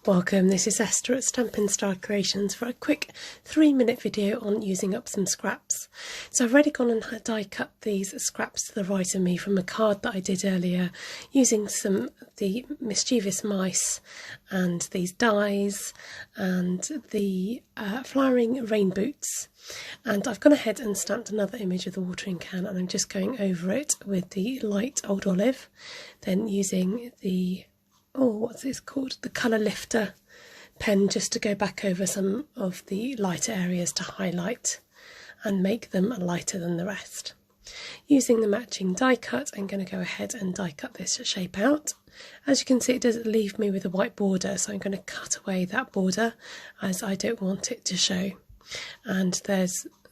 Welcome, this is Esther at Stampin Star Creations for a quick 3-minute video on using up some scraps. So I've already gone and die cut these scraps to the right of me from a card that I did earlier using some of the mischievous mice and these dies and the flowering rain boots. And I've gone ahead and stamped another image of the watering can, and I'm just going over it with the light old olive, then using the what's this called? The colour lifter pen, just to go back over some of the lighter areas to highlight and make them lighter than the rest. Using the matching die cut, I'm going to go ahead and die cut this shape out. As you can see, it doesn't leave me with a white border, so I'm going to cut away that border as I don't want it to show. And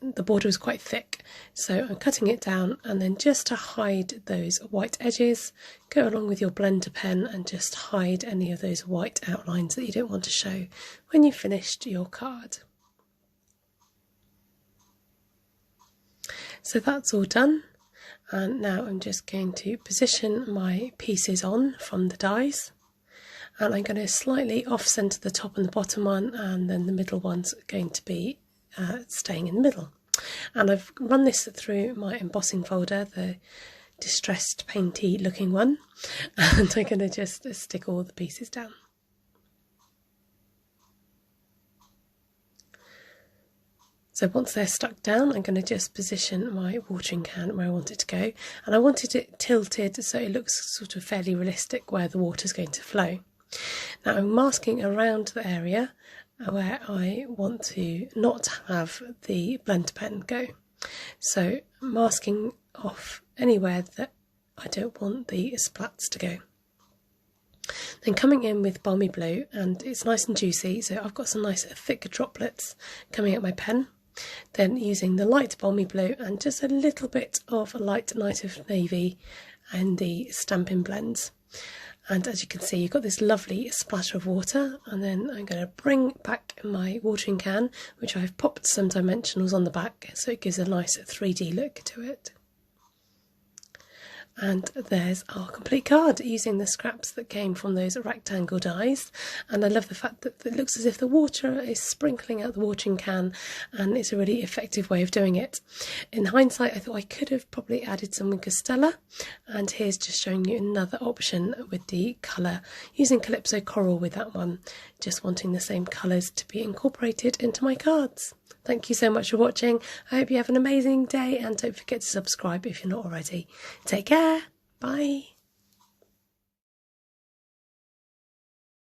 the border is quite thick, so I'm cutting it down, and then just to hide those white edges, go along with your blender pen and just hide any of those white outlines that you don't want to show when you've finished your card. So that's all done, and now I'm just going to position my pieces on from the dies, and I'm going to slightly off-centre the top and the bottom one, and then the middle one's going to be staying in the middle. And I've run this through my embossing folder, the distressed painty looking one, and I'm going to just stick all the pieces down. So once they're stuck down, I'm going to just position my watering can where I want it to go, and I wanted it tilted so it looks sort of fairly realistic where the water's going to flow. Now I'm masking around the area where I want to not have the blender pen go. So masking off anywhere that I don't want the splats to go. Then coming in with balmy blue, and it's nice and juicy, so I've got some nice thick droplets coming at my pen. Then using the light balmy blue and just a little bit of a light night of navy and the Stampin' blends. And as you can see, you've got this lovely splatter of water, and then I'm going to bring back my watering can, which I've popped some dimensionals on the back so it gives a nice 3D look to it. And there's our complete card using the scraps that came from those rectangle dies. And I love the fact that it looks as if the water is sprinkling out the watering can, and it's a really effective way of doing it. In hindsight, I thought I could have probably added some Castella, and here's just showing you another option with the colour, using Calypso Coral with that one, just wanting the same colours to be incorporated into my cards. Thank you so much for watching. I hope you have an amazing day, and don't forget to subscribe if you're not already. Take care. Bye.